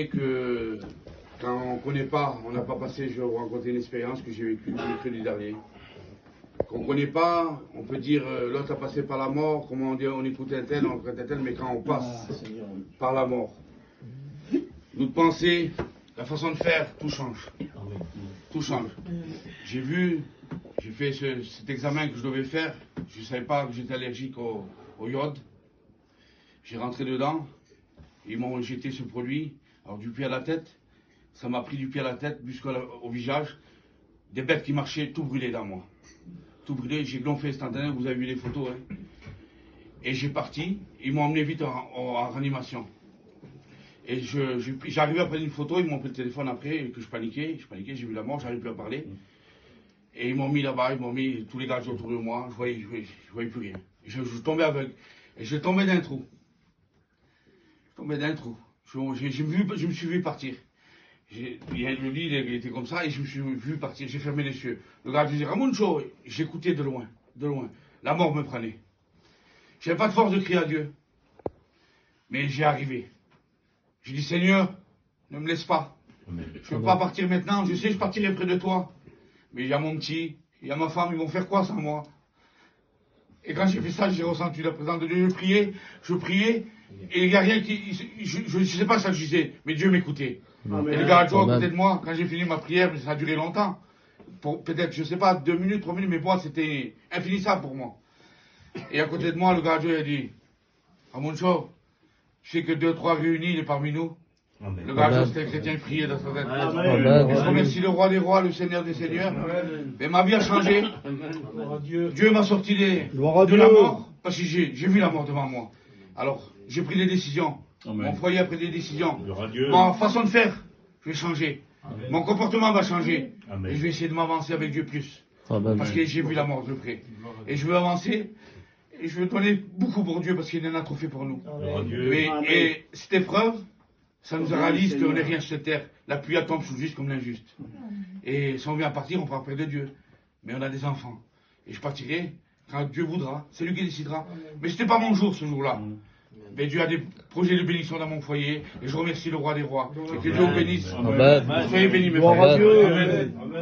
vrai que quand on ne connaît pas, on n'a pas passé, je vais vous raconter une expérience que j'ai vécue le mercredi dernier. Qu'on ne connaît pas, on peut dire l'autre a passé par la mort, comment on dit, on écoute un tel, on écoute un tel, mais quand on passe par la mort, notre pensée, la façon de faire, tout change. Tout change. J'ai fait cet examen que je devais faire, je ne savais pas que j'étais allergique au iode. J'ai rentré dedans, ils m'ont injecté ce produit, alors du pied à la tête, ça m'a pris du pied à la tête jusqu'au visage, des bêtes qui marchaient, tout brûlé dans moi. Tout brûlé, j'ai gonflé instantanément, vous avez vu les photos. Hein. Et j'ai parti, ils m'ont emmené vite en réanimation. Et j'arrivais à prendre une photo, ils m'ont pris le téléphone après, et que je paniquais, j'ai vu la mort, j'arrivais plus à parler. Et ils m'ont mis là-bas, ils m'ont mis tous les gars autour de moi, je voyais plus rien. Et je tombais aveugle. Et je tombais d'un trou. Je me suis vu partir. Le lit il était comme ça et je me suis vu partir. J'ai fermé les yeux. Le gars disait Ramuncho, j'écoutais de loin, de loin. La mort me prenait. J'avais pas de force de crier à Dieu. Mais j'y arrivé. J'ai dit Seigneur, ne me laisse pas. Je ne veux pas partir maintenant. Je sais que je partirai près de toi. Mais il y a mon petit, il y a ma femme, ils vont faire quoi sans moi? Et quand j'ai fait ça, j'ai ressenti la présence de Dieu. Je priais, et il n'y a rien qui. Je ne sais pas ça que je disais, mais Dieu m'écoutait. Et le gars à côté de moi, quand j'ai fini ma prière, ça a duré longtemps. Peut-être, je ne sais pas, 2 minutes, 3 minutes, mais moi, c'était infinissable pour moi. Et à côté de moi, le gars à Dieu a dit Ramuncho, tu sais que 2-3 réunis, il est parmi nous. Amen. Le gars, c'était un chrétien, il priait dans sa tête. Je remercie le roi des rois, le seigneur des seigneurs. Mais ma vie a changé. Dieu m'a sorti de la mort, parce que j'ai vu la mort devant moi. Alors, j'ai pris des décisions. Amen. Mon foyer a pris des décisions. Ma façon de faire, je vais changer. Amen. Mon comportement va changer. Amen. Et je vais essayer de m'avancer avec Dieu plus. Amen. Parce que j'ai vu la mort de près. Et je veux avancer. Et je veux donner beaucoup pour Dieu, parce qu'il en a trop fait pour nous. Et cette épreuve, ça nous réalise qu'on n'est rien sur cette terre. La pluie tombe sur le juste comme l'injuste. Et si on vient à partir, on part près de Dieu. Mais on a des enfants. Et je partirai quand Dieu voudra. C'est lui qui décidera. Mais ce n'était pas mon jour ce jour-là. Mais Dieu a des projets de bénédiction dans mon foyer. Et je remercie le roi des rois. Et que Dieu vous bénisse. Soyez bénis, mes frères.